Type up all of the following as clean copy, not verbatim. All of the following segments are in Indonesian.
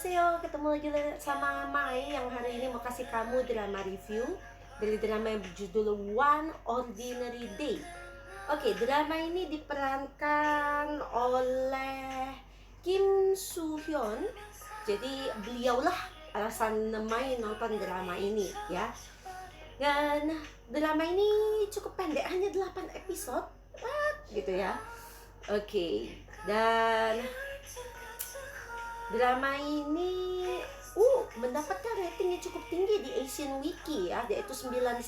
Annyeonghaseyo, ketemu lagi sama Mai yang hari ini mau kasih kamu drama review dari drama yang berjudul One Ordinary Day. Oke, drama ini diperankan oleh Kim Soo Hyun. Jadi beliaulah alasan Mai nonton drama ini ya. Dan drama ini cukup pendek, hanya 8 episode. Gitu ya. Oke, dan drama ini mendapatkan rating yang cukup tinggi di Asian Wiki ya, yaitu 91.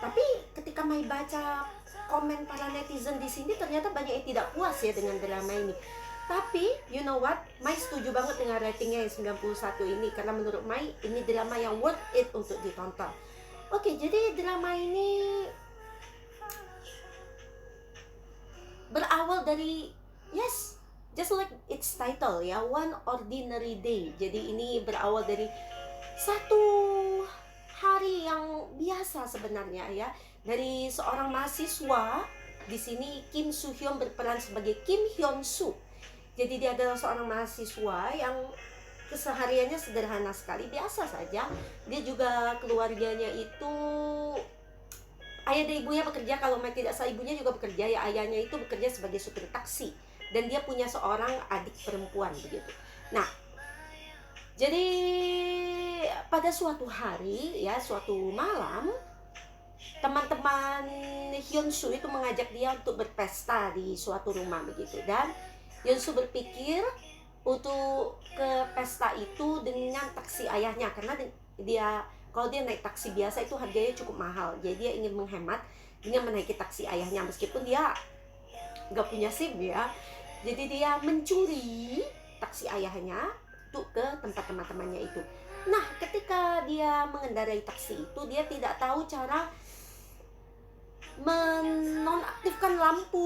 Tapi ketika Mai baca komen para netizen di sini, ternyata banyak yang tidak puas ya dengan drama ini. Tapi you know what, Mai setuju banget dengan ratingnya yang 91 ini, karena menurut Mai ini drama yang worth it untuk ditonton. Oke, jadi drama ini berawal dari just like its title ya, One Ordinary Day. Jadi ini berawal dari satu hari yang biasa sebenarnya ya, dari seorang mahasiswa. Di sini Kim Soo Hyun berperan sebagai Kim Hyun Soo. Jadi dia adalah seorang mahasiswa yang kesehariannya sederhana sekali, biasa saja. Dia juga keluarganya itu ayah dan ibunya bekerja, kalau tidak salah ibunya juga bekerja ya, ayahnya itu bekerja sebagai supir taksi. Dan dia punya seorang adik perempuan begitu. Nah, jadi pada suatu hari ya, suatu malam, teman-teman Hyun Soo itu mengajak dia untuk berpesta di suatu rumah begitu. Dan Hyun Soo berpikir untuk ke pesta itu dengan taksi ayahnya, karena kalau dia naik taksi biasa itu harganya cukup mahal. Jadi dia ingin menghemat dengan menaiki taksi ayahnya, meskipun dia nggak punya SIM ya. Jadi dia mencuri taksi ayahnya untuk ke tempat teman-temannya itu. Nah, ketika dia mengendarai taksi itu, dia tidak tahu cara menonaktifkan lampu.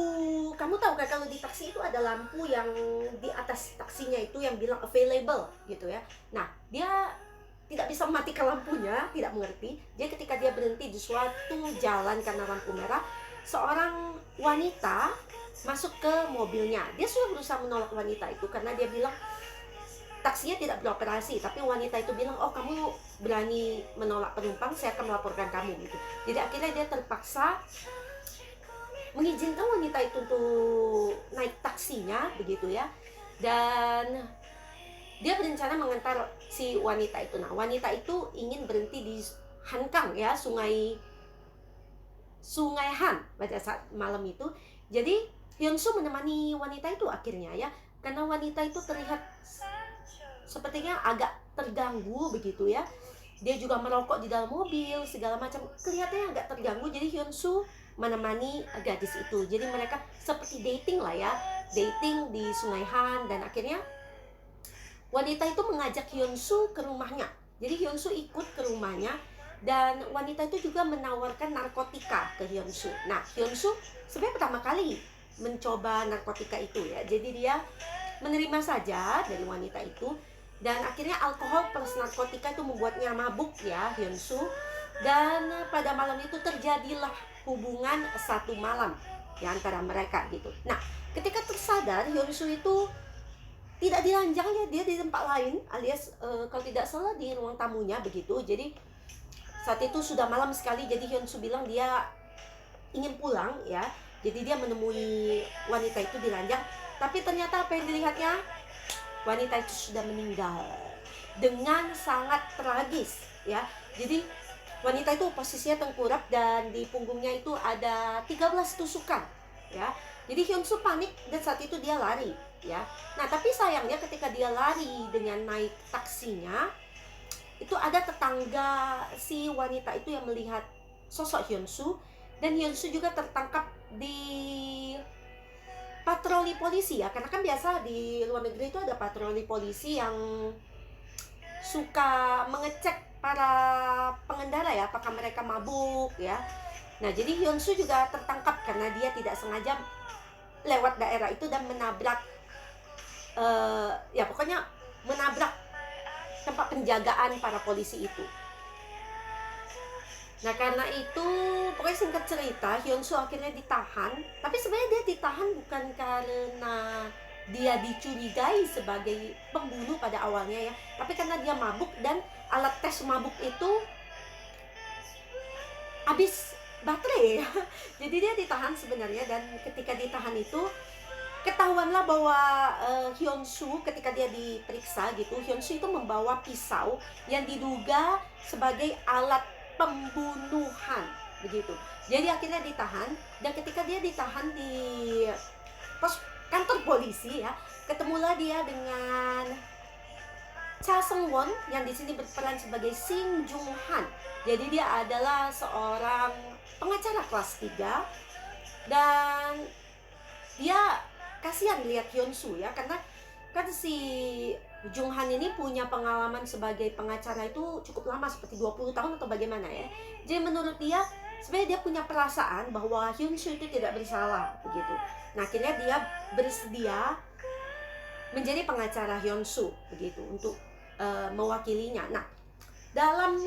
Kamu tahu kan, kalau di taksi itu ada lampu yang di atas taksinya itu yang bilang available gitu ya. Nah, dia tidak bisa mematikan lampunya, tidak mengerti. Jadi ketika dia berhenti di suatu jalan karena lampu merah, seorang wanita masuk ke mobilnya. Dia sudah berusaha menolak wanita itu karena dia bilang taksinya tidak beroperasi. Tapi wanita itu bilang, oh kamu berani menolak penumpang, saya akan melaporkan kamu gitu. Jadi akhirnya dia terpaksa mengizinkan wanita itu untuk naik taksinya begitu ya. Dan dia berencana mengantar si wanita itu. Nah, wanita itu ingin berhenti di Hankang ya, sungai Han pada saat malam itu. Jadi Hyun Soo menemani wanita itu akhirnya ya, karena wanita itu terlihat sepertinya agak terganggu begitu ya. Dia juga merokok di dalam mobil segala macam, kelihatannya agak terganggu. Jadi Hyun Soo menemani gadis itu. Jadi mereka seperti dating lah ya, dating di sungai Han. Dan akhirnya wanita itu mengajak Hyun Soo ke rumahnya. Jadi Hyun Soo ikut ke rumahnya, dan wanita itu juga menawarkan narkotika ke Hyun Soo. Nah, Hyun Soo sebenarnya pertama kali mencoba narkotika itu ya. Jadi dia menerima saja dari wanita itu, dan akhirnya alkohol plus narkotika itu membuatnya mabuk ya, Hyun Soo. Dan pada malam itu terjadilah hubungan satu malam di antara mereka gitu. Nah, ketika tersadar, Hyun Soo itu tidak di ranjangnya, dia di tempat lain, alias kalau tidak salah di ruang tamunya begitu. Jadi saat itu sudah malam sekali. Jadi Hyun Soo bilang dia ingin pulang ya. Jadi dia menemui wanita itu di ranjang, tapi ternyata apa yang dilihatnya, wanita itu sudah meninggal dengan sangat tragis ya. Jadi wanita itu posisinya tengkurap, dan di punggungnya itu ada 13 tusukan ya. Jadi Hyun Soo panik, dan saat itu dia lari ya. Nah, tapi sayangnya ketika dia lari dengan naik taksinya, itu ada tetangga si wanita itu yang melihat sosok Hyun Soo. Dan Hyun Soo juga tertangkap di patroli polisi ya, karena kan biasa di luar negeri itu ada patroli polisi yang suka mengecek para pengendara ya, apakah mereka mabuk ya. Nah, jadi Hyun Soo juga tertangkap karena dia tidak sengaja lewat daerah itu dan menabrak ya pokoknya menabrak tempat penjagaan para polisi itu. Nah, karena itu pokoknya singkat cerita, Hyun Soo akhirnya ditahan. Tapi sebenarnya dia ditahan bukan karena dia dicurigai sebagai pembunuh pada awalnya ya, tapi karena dia mabuk dan alat tes mabuk itu habis baterai ya. Jadi dia ditahan sebenarnya, dan ketika ditahan itu ketahuanlah bahwa Hyun-soo ketika dia diperiksa gitu, Hyun-soo itu membawa pisau yang diduga sebagai alat pembunuhan begitu. Jadi akhirnya ditahan, dan ketika dia ditahan di pos kantor polisi ya, ketemulah dia dengan Cha Seung-won yang di sini berperan sebagai Shin Jung-han. Jadi dia adalah seorang pengacara kelas 3, dan dia kasihan lihat Hyun-soo ya, karena kan si Jung-han ini punya pengalaman sebagai pengacara itu cukup lama, seperti 20 tahun atau bagaimana ya. Jadi menurut dia sebenarnya dia punya perasaan bahwa Hyun-soo itu tidak bersalah begitu. Nah, akhirnya dia bersedia menjadi pengacara Hyun-soo begitu untuk mewakilinya. Nah, dalam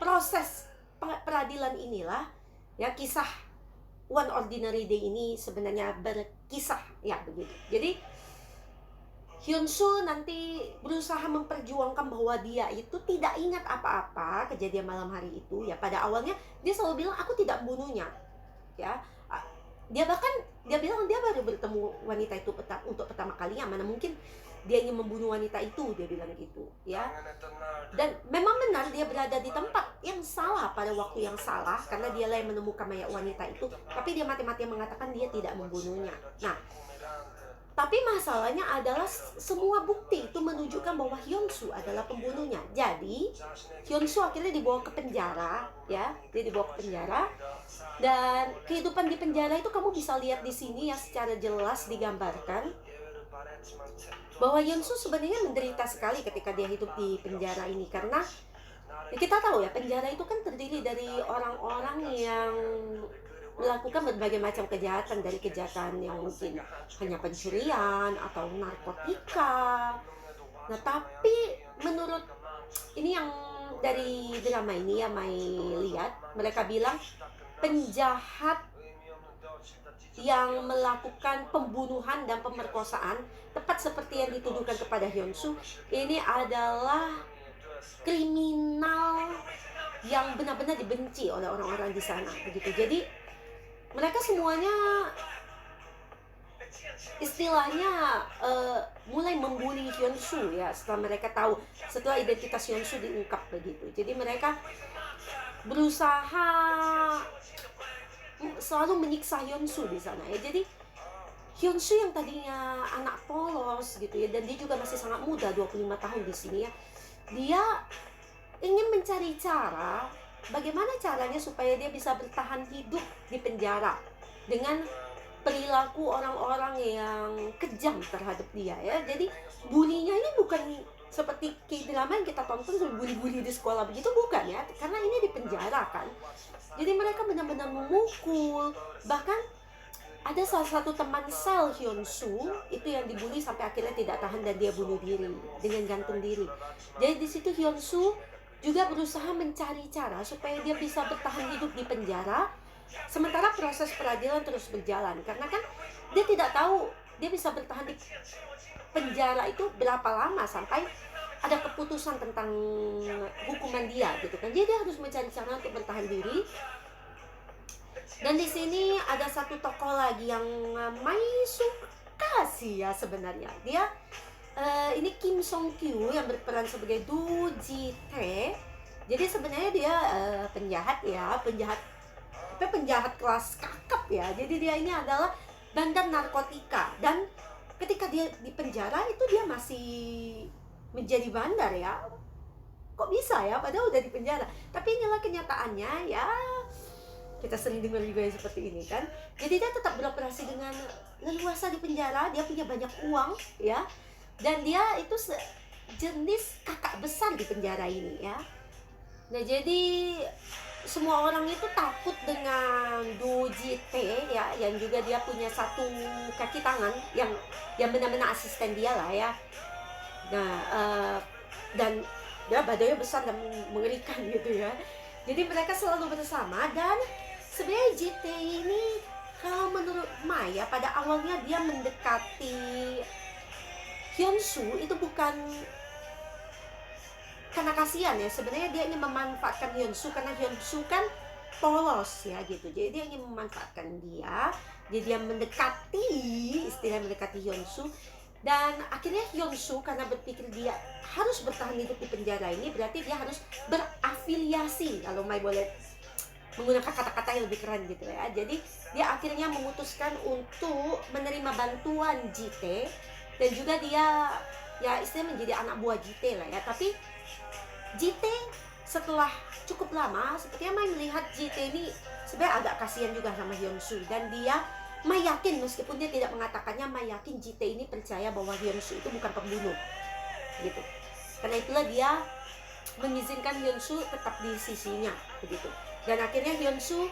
proses peradilan inilah ya kisah One Ordinary Day ini sebenarnya berkisah ya begitu. Jadi Hyun-soo nanti berusaha memperjuangkan bahwa dia itu tidak ingat apa-apa kejadian malam hari itu ya. Pada awalnya dia selalu bilang aku tidak membunuhnya ya. Dia bilang dia baru bertemu wanita itu untuk pertama kalinya, mana mungkin dia ingin membunuh wanita itu, dia bilang gitu ya. Dan memang benar dia berada di tempat yang salah pada waktu yang salah, karena dialah yang menemukan mayat wanita itu, tapi dia mati-matian mengatakan dia tidak membunuhnya. Nah, tapi masalahnya adalah semua bukti itu menunjukkan bahwa Hyun-soo adalah pembunuhnya. Jadi Hyun-soo akhirnya dibawa ke penjara ya, dia dibawa ke penjara. Dan kehidupan di penjara itu kamu bisa lihat di sini ya, secara jelas digambarkan bahwa Hyun-soo sebenarnya menderita sekali ketika dia hidup di penjara ini, karena kita tahu ya, penjara itu kan terdiri dari orang-orang yang melakukan berbagai macam kejahatan, dari kejahatan yang mungkin hanya pencurian atau narkotika. Nah, tapi menurut ini yang dari drama ini ya, Mai lihat, mereka bilang penjahat yang melakukan pembunuhan dan pemerkosaan, tepat seperti yang dituduhkan kepada Hyun-soo, ini adalah kriminal yang benar-benar dibenci oleh orang-orang di sana begitu. Jadi mereka semuanya istilahnya mulai membuli Hyun-soo ya, setelah mereka tahu, setelah identitas Hyun-soo diungkap begitu. Jadi mereka berusaha selalu menyiksa Hyun-soo di sana ya. Jadi Hyun-soo yang tadinya anak polos gitu ya, dan dia juga masih sangat muda, 25 tahun di sini ya, dia ingin mencari cara bagaimana caranya supaya dia bisa bertahan hidup di penjara dengan perilaku orang-orang yang kejam terhadap dia ya. Jadi bulinya ini bukan seperti K-drama yang kita tonton, bully-bully di sekolah begitu, bukan ya, karena ini di penjara kan. Jadi mereka benar-benar memukul, bahkan ada salah satu teman sel Hyun-soo itu yang dibully sampai akhirnya tidak tahan dan dia bunuh diri dengan gantung diri. Jadi di situ Hyun-soo juga berusaha mencari cara supaya dia bisa bertahan hidup di penjara, sementara proses peradilan terus berjalan, karena kan dia tidak tahu dia bisa bertahan di penjara itu berapa lama sampai ada keputusan tentang hukuman dia gitu kan. Jadi dia harus mencari cara untuk bertahan diri. Dan di sini ada satu tokoh lagi yang Mai suka sih ya sebenarnya. Dia ini Kim Song Kyu yang berperan sebagai Do Ji Tae. Jadi sebenarnya dia penjahat ya, tapi penjahat kelas kakap ya. Jadi dia ini adalah bandar narkotika, dan ketika dia di penjara itu dia masih menjadi bandar ya. Kok bisa ya, padahal udah di penjara. Tapi inilah kenyataannya ya. Kita sering dengar juga yang seperti ini kan. Jadi dia tetap beroperasi dengan leluasa di penjara. Dia punya banyak uang ya, dan dia itu jenis kakak besar di penjara ini ya. Nah, jadi semua orang itu takut dengan Do Ji Tae ya, yang juga dia punya satu kaki tangan yang benar-benar asisten dia lah ya. Nah, dan dia badannya besar dan mengerikan gitu ya. Jadi mereka selalu bersama, dan sebenarnya JT ini Kalau menurut Maya pada awalnya dia mendekati Hyunsu itu bukan karena kasihan ya, sebenarnya dia ingin memanfaatkan Hyunsu karena Hyunsu kan polos ya gitu. Jadi dia ingin memanfaatkan dia, jadi dia mendekati, istilah mendekati Hyunsu. Dan akhirnya Hyunsu karena berpikir dia harus bertahan hidup di penjara ini, berarti dia harus berafiliasi, kalau Mai boleh menggunakan kata-kata yang lebih keren gitu ya. Jadi dia akhirnya memutuskan untuk menerima bantuan JT, dan juga dia ya istilahnya menjadi anak buah JT lah ya. Tapi JT setelah cukup lama sepertinya Mai melihat JT ini sebenarnya agak kasihan juga sama Hyunsu, dan dia Mai yakin meskipun dia tidak mengatakannya, Mai yakin JT ini percaya bahwa Hyunsu itu bukan pembunuh gitu. Karena itulah dia mengizinkan Hyunsu tetap di sisinya begitu. Dan akhirnya Hyunsu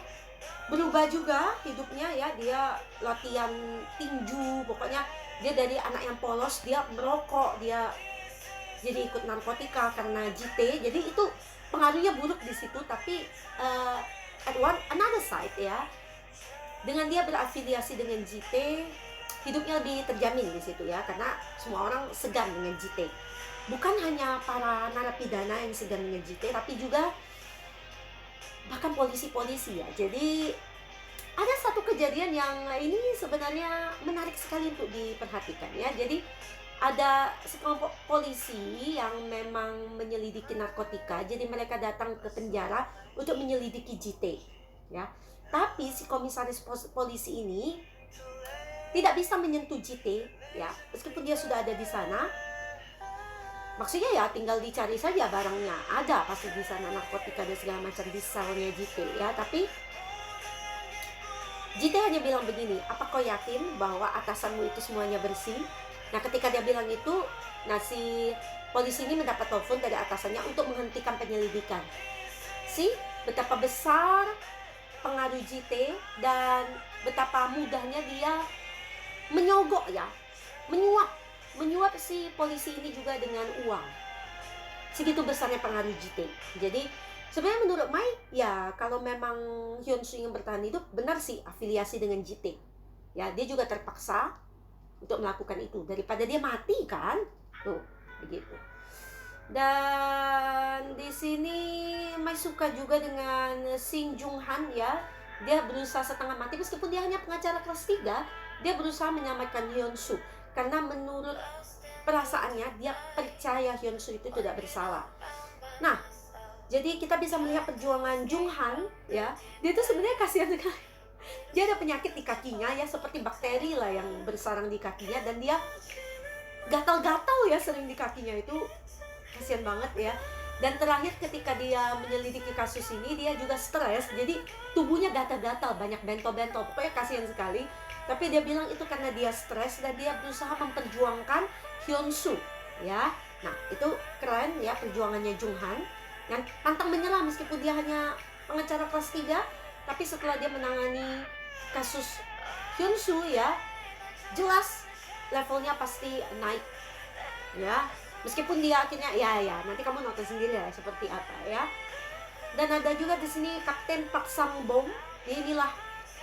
berubah juga hidupnya ya, dia latihan tinju, pokoknya dia dari anak yang polos, dia merokok, dia jadi ikut narkotika karena JT. Jadi itu pengaruhnya buruk di situ. Tapi at another side ya, dengan dia berafiliasi dengan JT, hidupnya lebih terjamin di situ ya, karena semua orang segan dengan JT. Bukan hanya para narapidana yang segan dengan JT, tapi juga bahkan polisi-polisi ya. Jadi ada satu kejadian yang ini sebenarnya menarik sekali untuk diperhatikan ya. Jadi ada sekelompok polisi yang memang menyelidiki narkotika. Jadi mereka datang ke penjara untuk menyelidiki JT ya. Tapi si komisaris polisi ini tidak bisa menyentuh JT ya, meskipun dia sudah ada di sana. Maksudnya ya tinggal dicari saja barangnya, ada pasti di sana narkotika dan segala macam di selnya JT ya. Tapi JT hanya bilang begini, apa kau yakin bahwa atasanmu itu semuanya bersih? Nah ketika dia bilang itu, nah si polisi ini mendapat telepon dari atasannya untuk menghentikan penyelidikan. Betapa besar pengaruh JT dan betapa mudahnya dia menyogok ya, menyuap si polisi ini juga dengan uang. Segitu besarnya pengaruh JT. Jadi sebenarnya menurut Mai ya, kalau memang Hyunsu ingin bertahan hidup, benar sih afiliasi dengan JT ya. Dia juga terpaksa untuk melakukan itu daripada dia mati kan, tuh begitu. Dan di sini Mai suka juga dengan Shin Jung Han ya. Dia berusaha setengah mati meskipun dia hanya pengacara kelas 3, dia berusaha menyelamatkan Hyunsu karena menurut perasaannya dia percaya Hyunsu itu tidak bersalah. Nah, jadi kita bisa melihat perjuangan Jung Han ya. Dia tuh sebenarnya kasihan sekali. Dia ada penyakit di kakinya ya, seperti bakteri lah yang bersarang di kakinya, dan dia gatal-gatal ya sering di kakinya, itu kasihan banget ya. Dan terakhir ketika dia menyelidiki kasus ini, dia juga stres, jadi tubuhnya gatal-gatal, banyak bentol-bentol, pokoknya kasihan sekali. Tapi dia bilang itu karena dia stres dan dia berusaha memperjuangkan Hyunsu ya. Nah itu keren ya perjuangannya Jung Han, yang pantang menyerah meskipun dia hanya pengacara kelas 3. Tapi setelah dia menangani kasus Hyunsu ya, jelas levelnya pasti naik ya. Meskipun dia akhirnya ya nanti kamu nonton sendiri ya seperti apa ya. Dan ada juga di sini Kapten Park Sang Bom. Inilah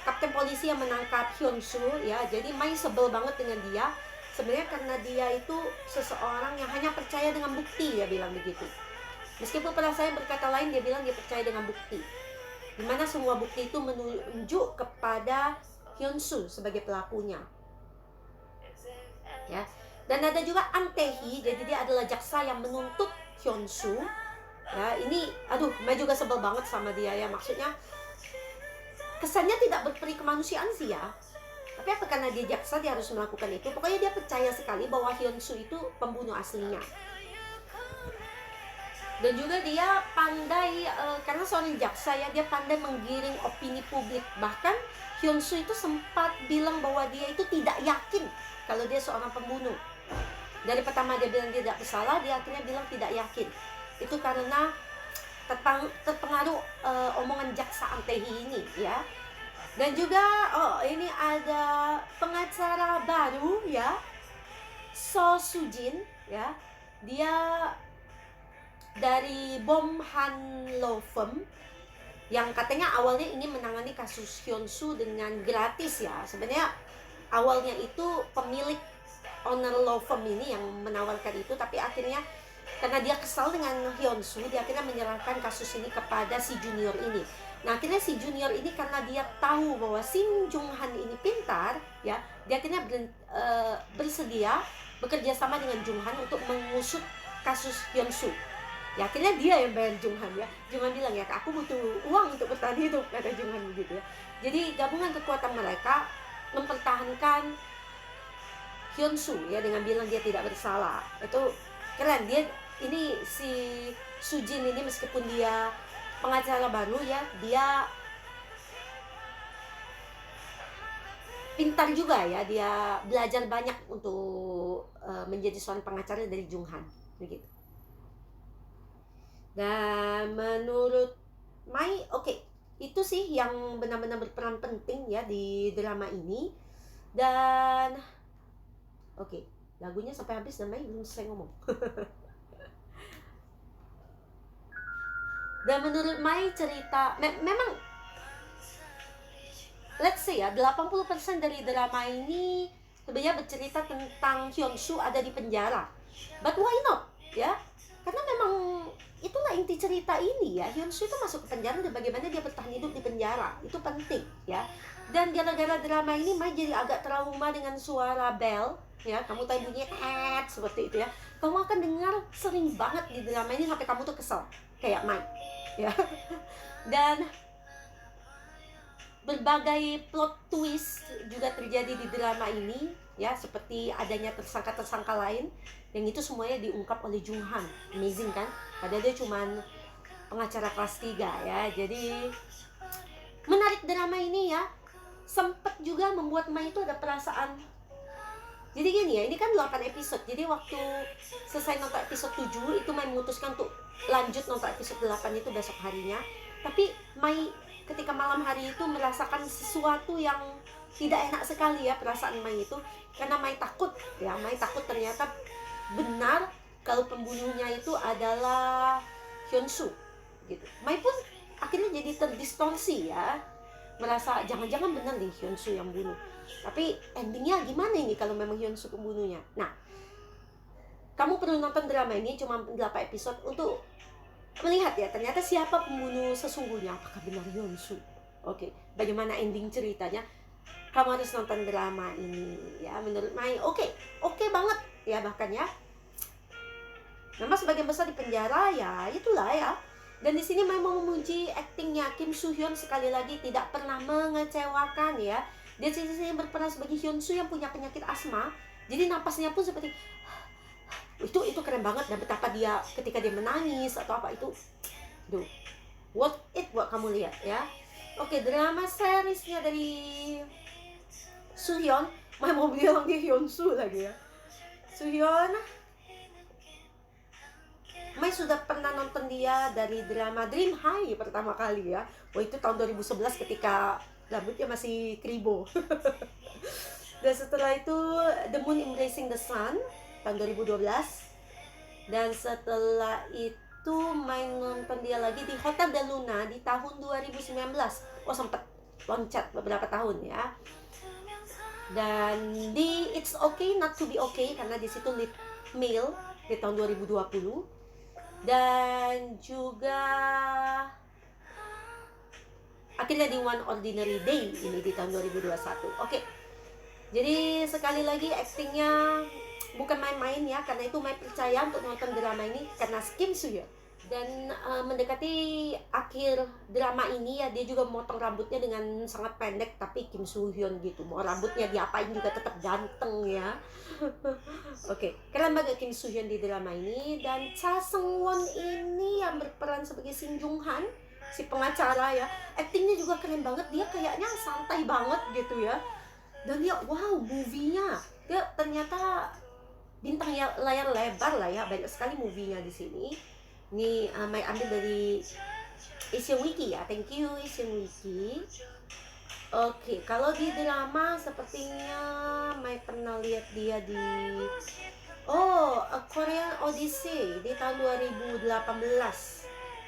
kapten polisi yang menangkap Hyunsu ya. Jadi Mai sebel banget dengan dia. Sebenarnya karena dia itu seseorang yang hanya percaya dengan bukti, dia bilang begitu. Meskipun pada saya berkata lain, dia bilang dia percaya dengan bukti, dimana semua bukti itu menunjuk kepada Hyunsu sebagai pelakunya ya. Dan ada juga An Tae-hee, jadi dia adalah jaksa yang menuntut Hyunsu ya. Ini aduh, Mai juga sebel banget sama dia ya. Maksudnya kesannya tidak berperi kemanusiaan sih ya, tapi apa karena dia jaksa dia harus melakukan itu. Pokoknya dia percaya sekali bahwa Hyunsu itu pembunuh aslinya. Dan juga dia pandai, karena seorang jaksa ya, dia pandai menggiring opini publik. Bahkan Hyunsu itu sempat bilang bahwa dia itu tidak yakin kalau dia seorang pembunuh. Dari pertama dia bilang dia tidak bersalah, dia akhirnya bilang tidak yakin. Itu karena terpengaruh omongan jaksa An Tae-hee ini ya. Dan juga ini ada pengacara baru ya, So Sujin ya. Dia dari Bom Han Lo Firm yang katanya awalnya ingin menangani kasus Hyunsu dengan gratis ya. Sebenarnya awalnya itu pemilik owner law firm ini yang menawarkan itu, tapi akhirnya karena dia kesal dengan Hyunsu, dia akhirnya menyerahkan kasus ini kepada si junior ini. Nah, akhirnya si junior ini karena dia tahu bahwa Shin Jung Han ini pintar, ya, dia akhirnya bersedia bekerja sama dengan Jung Han untuk mengusut kasus Hyunsu. Ya, akhirnya dia yang bayar Jung Han ya. Jung Han bilang, ya, aku butuh uang untuk bertahan hidup, kata Jung Han begitu ya. Jadi gabungan kekuatan mereka mempertahankan Hyunsu ya, dengan bilang dia tidak bersalah. Itu keren. Dia ini si Sujin ini meskipun dia pengacara baru ya, dia pintar juga ya, dia belajar banyak untuk menjadi seorang pengacara dari Jung Han begitu. Dan menurut Mai, itu sih yang benar-benar berperan penting ya di drama ini. Dan lagunya sampai habis dan Mai belum selesai ngomong. Dan menurut Mai cerita memang let's say ya 80% dari drama ini sebenarnya bercerita tentang Hyunsu ada di penjara. But why not? Ya. Karena memang itulah inti cerita ini ya. Hyunsu itu masuk ke penjara dan bagaimana dia bertahan hidup di penjara. Itu penting ya. Dan gara-gara drama ini Mai jadi agak trauma dengan suara bell ya. Kamu tahu bunyi seperti itu ya. Kamu akan dengar sering banget di drama ini sampai kamu tuh kesel kayak Mai ya. Dan berbagai plot twist juga terjadi di drama ini ya, seperti adanya tersangka-tersangka lain yang itu semuanya diungkap oleh Jung Han. Amazing kan? Padahal dia cuman pengacara kelas 3 ya. Jadi menarik drama ini ya. Sempet juga membuat Mai itu ada perasaan. Jadi gini ya, ini kan 8 episode. Jadi waktu selesai nonton episode 7 itu Mai memutuskan untuk lanjut nonton episode 8 itu besok harinya. Tapi Mai ketika malam hari itu merasakan sesuatu yang tidak enak sekali ya, perasaan Mai itu. Karena Mai takut ya, Mai takut ternyata benar kalau pembunuhnya itu adalah Hyunsu gitu. Mai pun akhirnya jadi terdistorsi ya, merasa jangan-jangan benar nih Hyunsu yang bunuh. Tapi endingnya gimana ini kalau memang Hyunsu pembunuhnya? Nah, kamu perlu nonton drama ini cuma 8 episode untuk melihat ya, ternyata siapa pembunuh sesungguhnya, apakah benar Hyunsu. Bagaimana ending ceritanya? Kamu harus nonton drama ini ya. Menurut Mai oke banget ya, bahkan ya. Memang sebagian besar di penjara ya, itulah ya. Dan di sini Mai mau memuji aktingnya Kim Soo Hyun, sekali lagi tidak pernah mengecewakan ya. Dia di sini berperan sebagai Hyunsu yang punya penyakit asma. Jadi napasnya pun seperti itu keren banget. Dan betapa dia ketika dia menangis atau apa itu worth it buat kamu lihat ya. Drama seriesnya dari Soo Hyun, Mai mau bilang dia Hyunsu lagi ya. Soo Hyun, Mai sudah pernah nonton dia dari drama Dream High pertama kali ya. Itu tahun 2011 ketika rambutnya masih kribo. Dan setelah itu The Moon Embracing the Sun tahun 2012. Dan setelah itu Mai nonton dia lagi di Hotel de Luna di tahun 2019. Sempat loncat beberapa tahun ya. Dan di It's Okay Not to Be Okay, karena di situ lead male di tahun 2020. Dan juga akhirnya di One Ordinary Day ini di tahun 2021. Jadi sekali lagi aktingnya bukan main-main ya, karena itu Mai percaya untuk nonton drama ini karena Kim Soo Hyun. Dan mendekati akhir drama ini ya, dia juga memotong rambutnya dengan sangat pendek, tapi Kim Soo Hyun gitu, mau rambutnya diapain juga tetap ganteng ya. Keren banget Kim Soo Hyun di drama ini. Dan Cha Seung Won ini yang berperan sebagai Shin Jung Han, si pengacara ya, aktingnya juga keren banget. Dia kayaknya santai banget gitu ya. Dan dia movie-nya dia ternyata bintang layar lebar lah ya, banyak sekali movie-nya di sini. Ini Mai ambil dari Asian Wiki ya, thank you Asian Wiki. Kalau di drama sepertinya Mai pernah lihat dia di A Korean Odyssey di tahun 2018.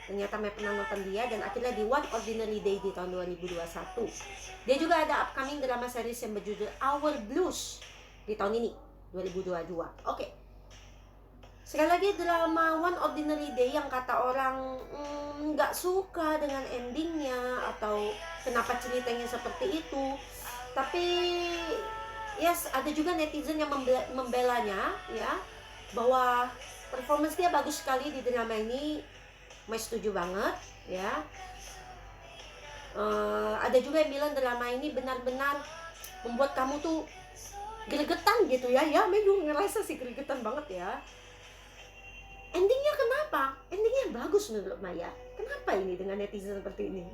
Ternyata Mai pernah nonton dia, dan akhirnya di One Ordinary Day di tahun 2021. Dia juga ada upcoming drama series yang berjudul Our Blues di tahun ini, 2022. Oke. Sekali lagi, drama One Ordinary Day yang kata orang nggak suka dengan endingnya atau kenapa ceritanya seperti itu. Tapi yes, ada juga netizen yang membelanya ya, bahwa performance dia bagus sekali di drama ini. Mai setuju banget ya. Ada juga yang bilang drama ini benar-benar membuat kamu tuh gregetan gitu ya. Ya, Mai juga ngerasa sih gregetan banget ya. Endingnya kenapa? Endingnya bagus menurut Maya. Kenapa ini dengan netizen seperti ini?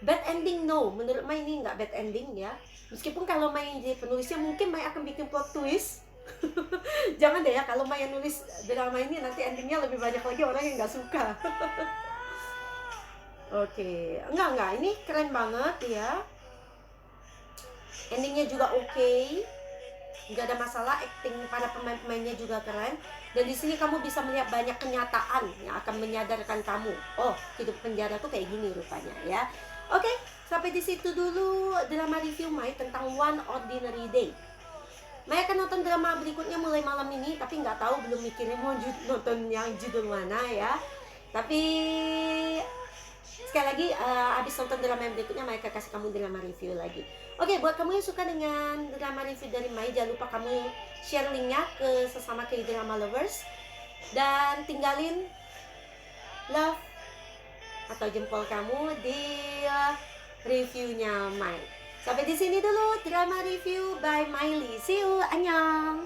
Bad ending, no. Menurut Mai ini nggak bad ending ya. Meskipun kalau Mai jadi penulisnya mungkin Mai akan bikin plot twist. Jangan deh ya, kalau Mai yang nulis drama ini nanti endingnya lebih banyak lagi orang yang nggak suka. Oke. Enggak, ini keren banget ya. Endingnya juga oke. Nggak ada masalah, acting para pemain-pemainnya juga keren. Dan di sini kamu bisa melihat banyak kenyataan yang akan menyadarkan kamu, oh, hidup penjara tuh kayak gini rupanya ya. Oke, sampai di situ dulu drama review Mai tentang One Ordinary Day. Mai akan nonton drama berikutnya mulai malam ini, tapi nggak tahu, belum mikirin mau nonton yang judul mana ya. Tapi sekali lagi, abis nonton drama yang berikutnya Mai akan kasih kamu drama review lagi. Oke, buat kamu yang suka dengan drama review dari Mai, jangan lupa kamu share linknya ke sesama K-drama lovers. Dan tinggalin love atau jempol kamu di reviewnya Mai. Sampai di sini dulu drama review by Miley. See you, annyeong.